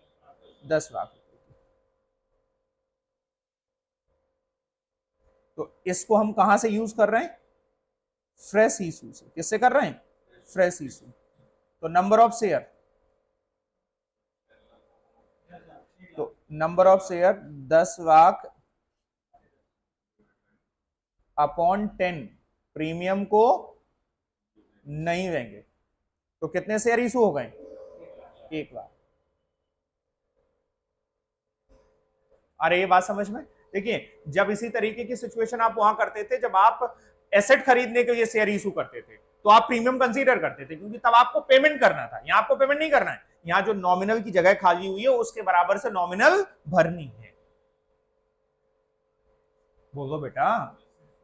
10 लाख रुपए की। तो इसको हम कहां से यूज कर रहे हैं? फ्रेश इशू से। किससे कर रहे हैं? Fresh issue. तो नंबर ऑफ शेयर, तो number of share 10 lakh upon 10, premium को नहीं लेंगे तो कितने शेयर इशू हो गए? 1 लाख। अरे ये बात समझ में? देखिए जब इसी तरीके की सिचुएशन आप वहां करते थे जब आप एसेट खरीदने के लिए शेयर इशू करते थे तो आप प्रीमियम कंसीडर करते थे क्योंकि तब आपको पेमेंट करना था। यहां आपको पेमेंट नहीं करना है, यहां जो नॉमिनल की जगह खाली हुई है उसके बराबर से नॉमिनल भरनी है। बोलो बेटा।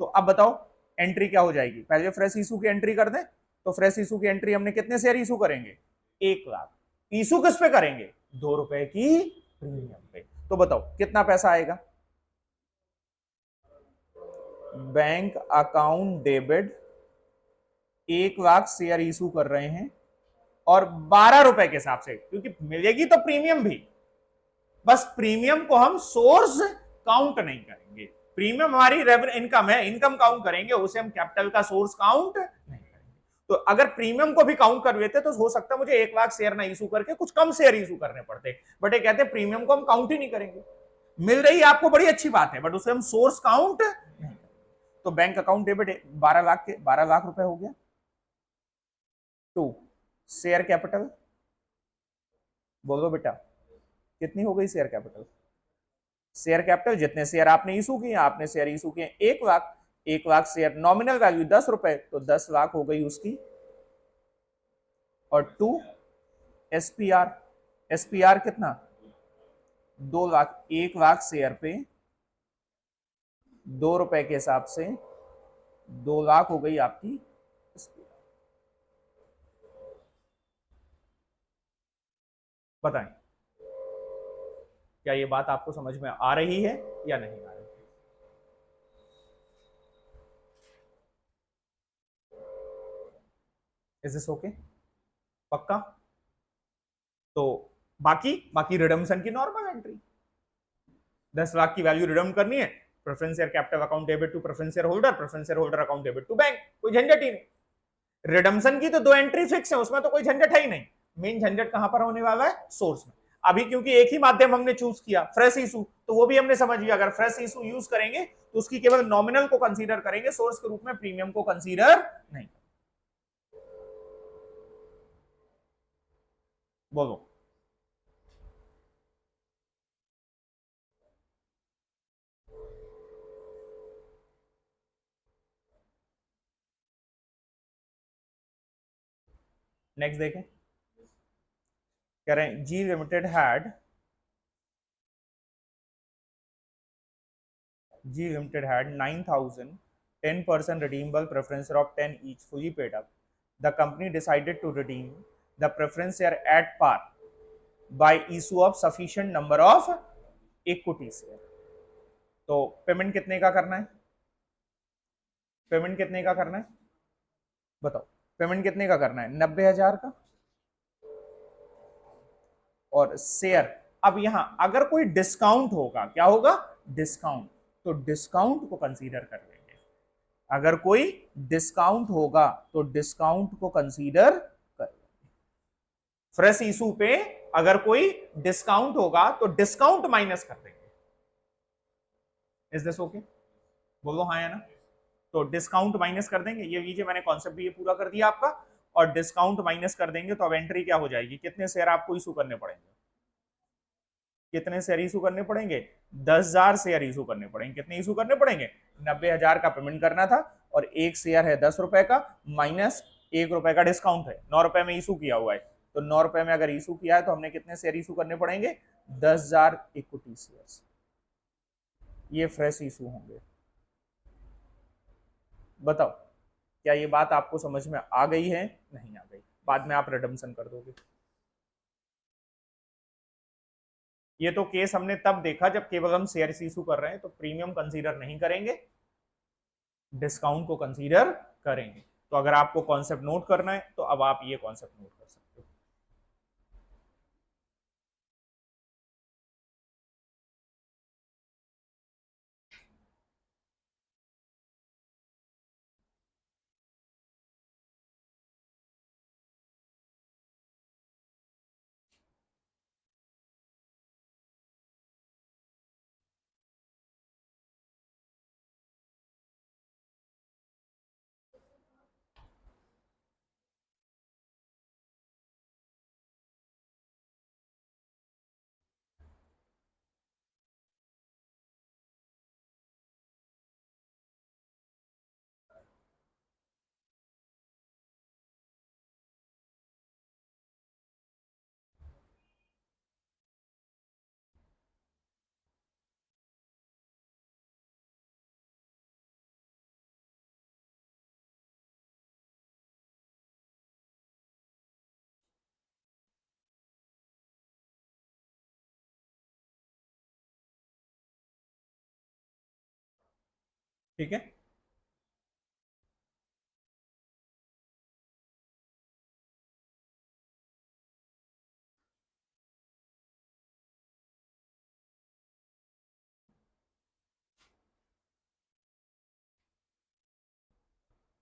तो अब बताओ एंट्री क्या हो जाएगी? पहले फ्रेश इशू की एंट्री कर दें। तो फ्रेश इशू की एंट्री हमने कितने शेयर इशू करेंगे? 1 लाख। इशू किस पे करेंगे? 2 रुपए की प्रीमियम पे। तो बताओ कितना पैसा आएगा? Bank account debit 1 lakh share issue कर रहे हैं और 12 रुपए के हिसाब से, क्योंकि मिलेगी तो प्रीमियम भी, बस प्रीमियम को हम सोर्स काउंट नहीं करेंगे। प्रीमियम हमारी रेवेन्यू इनकम है, इनकम काउंट करेंगे, उसे हम कैपिटल का सोर्स काउंट नहीं करेंगे। तो अगर प्रीमियम को भी काउंट कर लेते तो हो सकता है मुझे 1 लाख शेयर ना इशू करके कुछ कम शेयर इशू करने पड़ते, बट ये कहते हैं प्रीमियम को हम काउंट ही नहीं करेंगे। मिल रही है आपको, बड़ी अच्छी बात है, बट उसे हम सोर्स काउंट नहीं। तो बैंक अकाउंट डेबिट 12 लाख के 12 लाख रुपए हो गया। 2 शेयर कैपिटल, बोलो बेटा कितनी हो गई शेयर कैपिटल? शेयर कैपिटल जितने शेयर आपने इशू किए, आपने शेयर इशू किए 1 lakh, 1 lakh share nominal value 10 रुपए, तो 10 लाख हो गई उसकी। और 2 एसपीआर, एसपीआर कितना? 2 लाख। 1 लाख शेयर पे 2 रुपए के हिसाब से 2 लाख हो गई आपकी। बताएं क्या ये बात आपको समझ में आ रही है या नहीं आ रही? Is this okay? पक्का? तो बाकी बाकी रिडम्पशन की नॉर्मल एंट्री, 10 लाख की वैल्यू रिडम करनी है, preference share capital account debit to preference share holder, preference share holder account debit to bank, कोई झंझट ही नहीं। रिडम्पशन की तो 2 एंट्री फिक्स है, उसमें तो कोई झंझट है ही नहीं। मेन झंझट कहां पर होने वाला है? सोर्स में। अभी क्योंकि एक ही माध्यम हमने चूज किया फ्रेश इशू, तो वो भी हमने समझ लिया अगर फ्रेश इशू यूज करेंगे तो उसकी केवल नॉमिनल को कंसीडर करेंगे, सोर्स के रूप में प्रीमियम को कंसीडर नहीं। बोलो। नेक्स्ट देखें, कह रहे हैं G limited had G Limited had 9,000 10% redeemable preference share of 10 each fully paid up. The company decided to redeem the preference share at par by issue of sufficient number of equity share. तो पेमेंट कितने का करना है? पेमेंट कितने का करना है? बताओ पेमेंट कितने का करना है? 90,000 का। और शेयर, अब यहां अगर कोई डिस्काउंट होगा, क्या होगा? डिस्काउंट, तो डिस्काउंट को कंसीडर कर लेंगे। अगर कोई डिस्काउंट होगा तो डिस्काउंट को कंसीडर कर लेंगे। फ्रेश इशू पे अगर कोई डिस्काउंट होगा तो डिस्काउंट माइनस कर देंगे। Is this okay? बोलो हाँ या ना। तो डिस्काउंट माइनस कर देंगे, ये लीजिए मैंने कॉन्सेप्ट भी ये पूरा कर दिया आपका। और डिस्काउंट माइनस कर देंगे तो अब एंट्री क्या हो जाएगी, कितने शेयर आपको इशू करने पड़ेंगे, कितने शेयर इशू करने पड़ेंगे, 10,000 शेयर इशू करने पड़ेंगे। कितने इशू करने पड़ेंगे, 90,000 का पेमेंट करना था और एक शेयर है 10 रुपए का, माइनस 1 रुपए का डिस्काउंट है, 9 रुपए में इशू किया हुआ है। तो 9 रुपए में अगर इशू किया है तो हमने कितने शेयर इशू करने पड़ेंगे, 10,000 इक्विटी शेयर। ये फ्रेश इशू होंगे। बताओ क्या ये बात आपको समझ में आ गई है, नहीं आ गई? बाद में आप रिडम्पशन कर दोगे। ये तो केस हमने तब देखा जब केवल हम शेयर इशू कर रहे हैं, तो प्रीमियम कंसीडर नहीं करेंगे, डिस्काउंट को कंसीडर करेंगे। तो अगर आपको कॉन्सेप्ट नोट करना है तो अब आप ये कॉन्सेप्ट नोट कर सकते हो। ठीक है,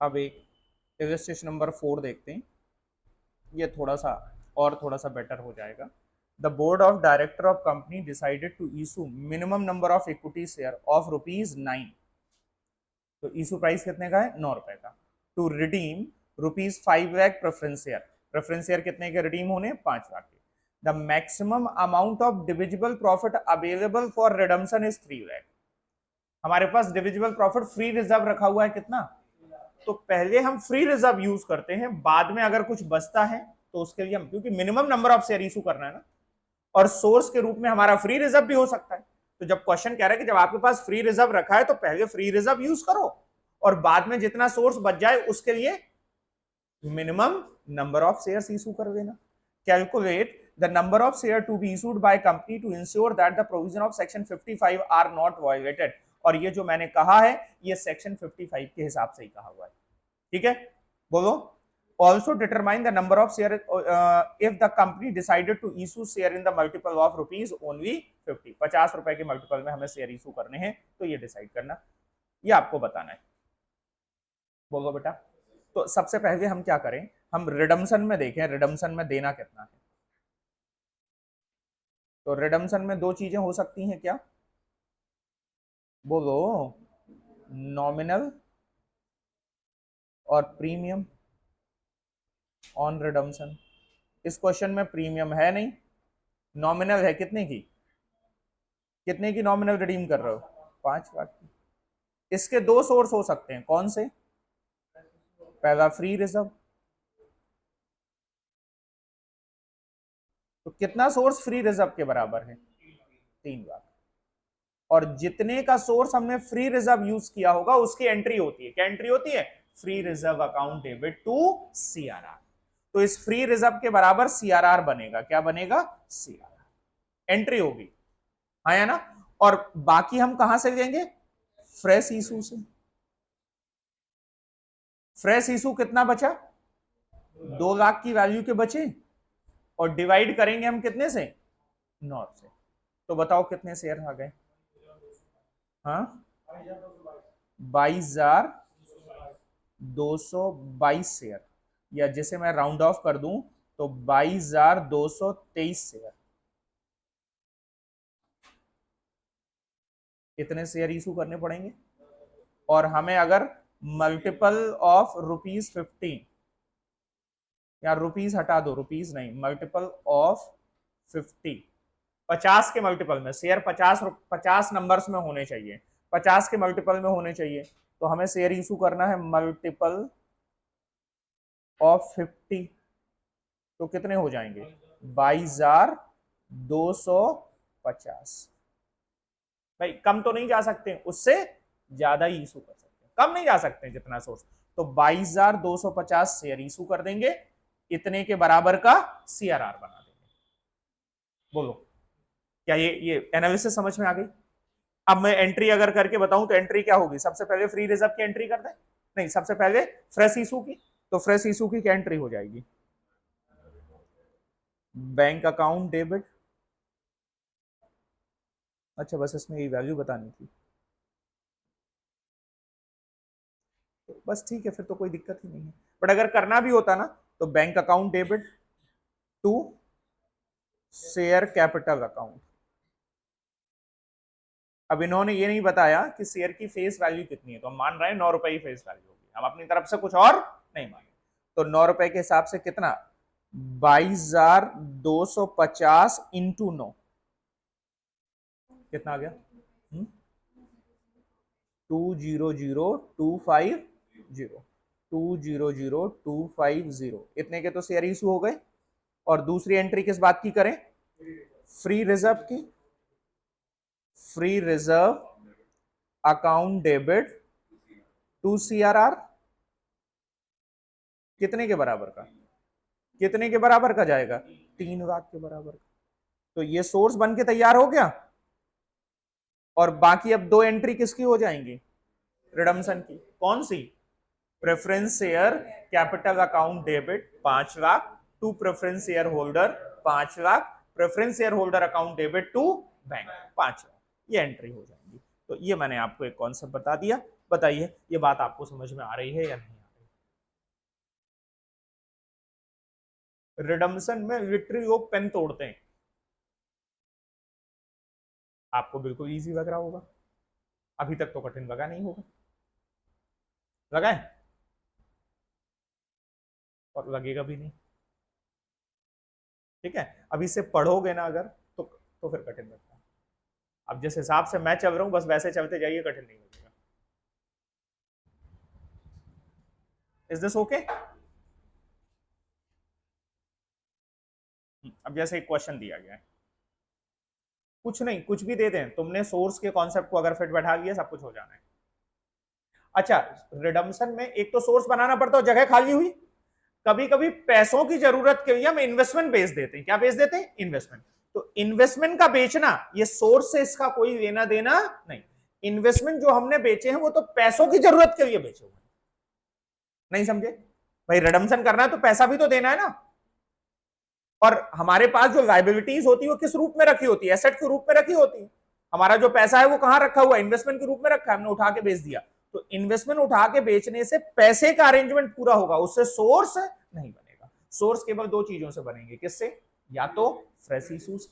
अब एक इलस्ट्रेशन नंबर 4 देखते हैं। ये थोड़ा सा बेटर हो जाएगा। The board of director of company decided to issue minimum number of equity share of ₹9। तो इशू प्राइस कितने का है, 9 रुपए का। To redeem ₹5 lakh preference share. Preference share कितने के रिडीम होने, 5 लाख के। The maximum amount of divisible profit available for redemption is 3 lakh. हमारे पास डिविजिबल प्रॉफिट फ्री रिजर्व रखा हुआ है कितना, तो पहले हम फ्री रिजर्व यूज करते हैं, बाद में अगर कुछ बचता है तो उसके लिए हम, क्योंकि minimum number of share issue करना है ना, और सोर्स के रूप में हमारा फ्री रिजर्व भी हो सकता है। तो जब क्वेश्चन कह रहा है कि जब आपके पास फ्री रिजर्व रखा है तो पहले फ्री रिजर्व यूज करो और बाद में जितना सोर्स बच जाए उसके लिए minimum number of shares issue कर देना। Calculate the number of share to be issued by company to ensure that the provision of section 55 are not violated. और ये जो मैंने कहा है ये सेक्शन 55 के हिसाब से ही कहा हुआ है। ठीक है, बोलो। Also determine the number of share if the company decided to issue share in the multiple of rupees only 50। 50 रुपए के मल्टीपल में हमें शेयर इशू करने हैं, तो ये डिसाइड करना, ये आपको बताना है। बोलो बेटा। तो सबसे पहले हम क्या करें, हम रिडम्पशन में देखें, रिडम्पशन में देना कितना है। तो रिडम्पशन में दो चीजें हो सकती हैं क्या, बोलो, नॉमिनल और प्रीमियम ऑन रिडम्पशन। इस क्वेश्चन में प्रीमियम है नहीं, नॉमिनल है कितने की, कितने की नॉमिनल रिडीम कर रहे हो, 5 लाख की। इसके दो सोर्स हो सकते हैं, कौन से, पहला फ्री रिजर्व। तो कितना सोर्स फ्री रिजर्व के बराबर है, 3 लाख। और जितने का सोर्स हमने फ्री रिजर्व यूज किया होगा उसकी एंट्री होती है, क्या एंट्री होती है, free reserve account debit to CRR. तो इस फ्री रिजर्व के बराबर सीआरआर बनेगा, क्या बनेगा, सीआरआर एंट्री होगी, हाँ या ना। और बाकी हम कहां से लेंगे, फ्रेश इशू से। फ्रेश इशू कितना बचा, 2 लाख की वैल्यू के बचे, और डिवाइड करेंगे हम कितने से, 9 से। तो बताओ कितने शेयर आ गए, हाँ, 22,222 शेयर, या जिसे मैं राउंड ऑफ कर दूं तो 22,223 शेयर। कितने शेयर इशू करने पड़ेंगे? और हमें अगर मल्टीपल ऑफ ₹50, या रुपीज हटा दो, रुपीज नहीं, मल्टीपल ऑफ 50, 50 के मल्टीपल में शेयर 50 नंबर्स में होने चाहिए, 50 के मल्टीपल में होने चाहिए, तो हमें शेयर इशू करना है मल्टीपल ऑफ 50। तो कितने हो जाएंगे? 22,250। भाई कम तो नहीं जा सकते, उससे ज्यादा ही इशू कर सकते हैं, कम नहीं जा सकते जितना सोर्स। तो 22,250 शेयर इशू कर देंगे, इतने के बराबर का सीआरआर बना देंगे। बोलो क्या ये एनालिसिस समझ में आ गई? अब मैं एंट्री अगर करके बताऊं तो एंट्री क्या होगी? सबसे पहले फ्री रिजर्व की एंट्री कर दें, नहीं सबसे पहले फ्रेश इशू की। तो फ्रेश इशू की क्या एंट्री हो जाएगी? Bank account debit. अच्छा बस इसमें ये वैल्यू बतानी थी, तो बस ठीक है, फिर तो कोई दिक्कत ही नहीं है। बट अगर करना भी होता ना, तो bank account debit to share capital account. अब इन्होंने ये नहीं बताया कि शेयर की फेस वैल्यू कितनी है, तो हम मान रहे हैं 9 रुपए की फेस वैल्यू होगी, हम अपनी तरफ से कुछ और नहीं माने। तो 9 रुपए के हिसाब से कितना? 22,250 इंटू 9, कितना आ गया? 200,250 इतने के तो शेयर इशू हो गए। और दूसरी एंट्री किस बात की करें? फ्री रिजर्व की। Free reserve account debit to CRR, कितने के बराबर का? कितने के बराबर का जाएगा? 3 लाख के बराबर। तो ये सोर्स बन के तैयार हो गया, और बाकी अब दो एंट्री किसकी हो जाएंगी? रिडम्सन की। कौन सी? Preference share capital account debit 5 lakh to preference share holder 5 lakh, preference share holder account debit to bank 5 lakh, ये एंट्री हो जाएंगी। तो ये मैंने आपको एक कॉन्सेप्ट बता दिया। बताइए ये बात आपको समझ में आ रही है या नहीं आ रही? रिडम्सन में लिटरली लोग पेन तोड़ते हैं, आपको बिल्कुल इजी लग रहा होगा, अभी तक तो कठिन लगा नहीं होगा, लगा है और लगेगा भी नहीं। ठीक है, अभी से पढ़ोगे ना अगर, तो फिर कठिन लगता है। अब जिस हिसाब से मैं चल रहा हूं बस वैसे चलते जाइए, कठिन नहीं लगेगा। Is this okay? अब जैसे एक क्वेश्चन दिया गया है, कुछ नहीं, कुछ भी दे दें, तुमने सोर्स के कॉन्सेप्ट को अगर फिट बैठा लिया, सब कुछ हो जाना है। अच्छा, रिडम्सन में एक तो सोर्स बनाना पड़ता है, जगह खाली हुई, कभी कभी पैसों की जरूरत के लिए हम इन्वेस्टमेंट बेच देते हैं। क्या बेच देते हैं? इन्वेस्टमेंट। तो इन्वेस्टमेंट का बेचना, ये सोर्स से इसका कोई लेना देना नहीं। इन्वेस्टमेंट जो हमने बेचे हैं वो तो पैसों की जरूरत के लिए बेचे हुए। नहीं समझे भाई? रिडम्सन करना है तो पैसा भी तो देना है ना। और हमारे पास जो लाइबिलिटीज होती है वो किस रूप में रखी होती है? एसेट के रूप में रखी होती है। हमारा जो पैसा है वो कहां रखा हुआ है? इन्वेस्टमेंट के रूप में रखा है, हमने उठा के बेच दिया। तो इन्वेस्टमेंट उठा के बेचने से पैसे का अरेंजमेंट पूरा होगा, उससे सोर्स नहीं बनेगा। सोर्स केवल दो चीजों से बनेंगे, किससे? या तो फ्रेश इशूज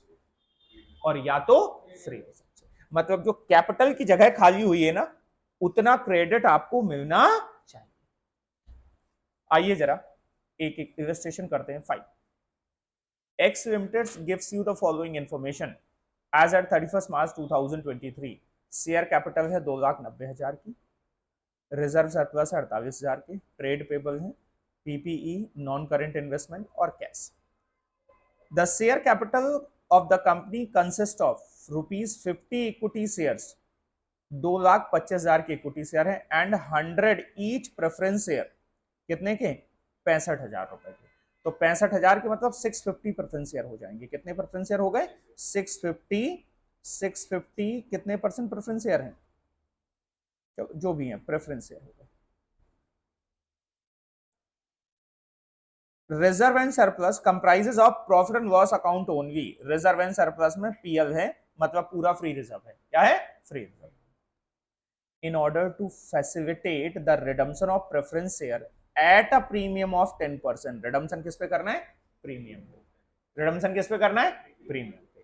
और या तो फ्री रिजर्व से। मतलब जो कैपिटल की जगह खाली हुई है ना, उतना क्रेडिट आपको मिलना चाहिए। आइए जरा एक एक इलस्ट्रेशन करते हैं। 5 X Limited gives you the following information as at 31st March 2023। Share capital है 2,90,000 की, रिजर्व सरप्लस है 48,000 की, ट्रेड पेबल है, पीपीई नॉन करेंट इन्वेस्टमेंट और cash. The share capital of the company consist of ₹50 equity shares, 2,25,000 के इक्विटी शेयर है, एंड 100 ईच प्रेफरेंस शेयर, कितने के? 65,000 रुपए के। तो 65,000 के मतलब 650 प्रेफरेंस शेयर हो जाएंगे। कितने प्रेफरेंस शेयर हो गए? 650। 650 कितने परसेंट प्रेफरेंस शेयर है? जो भी है प्रेफरेंस शेयर होगा। Reserve and surplus comprises of profit and loss account only. Reserve and surplus में पीएल है, मतलब पूरा फ्री रिजर्व है। क्या है? Free reserve. in order to facilitate the redemption of preference share at a premium of 10%। redemption किस पे करना है? प्रीमियम पे। रिडम्पशन किस पे करना है? प्रीमियम पे।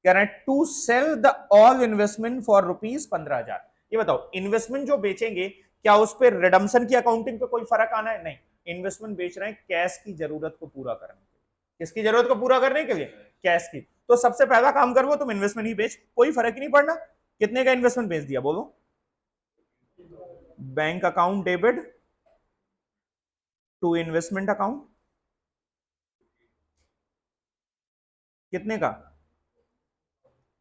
कह रहे हैं to sell the all investment for ₹15,000। ये बताओ इन्वेस्टमेंट जो बेचेंगे क्या उस पर रिडम्पशन की अकाउंटिंग पे कोई फर्क आना है? नहीं, इन्वेस्टमेंट बेच रहे हैं कैश की जरूरत को पूरा करने के लिए। किसकी जरूरत को पूरा करने के लिए? कैश की। तो सबसे पहला काम करो तुम इन्वेस्टमेंट ही बेच, कोई फर्क ही नहीं पड़ना कितने का इन्वेस्टमेंट बेच दिया। बोलो bank account debit to investment account, कितने का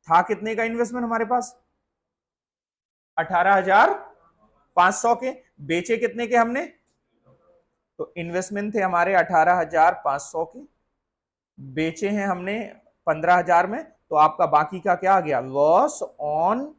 था? कितने का इन्वेस्टमेंट हमारे पास? 18,500 के। बेचे कितने के हमने? तो इन्वेस्टमेंट थे हमारे 18,500 के, बेचे हैं हमने 15,000 में, तो आपका बाकी का क्या आ गया? Loss on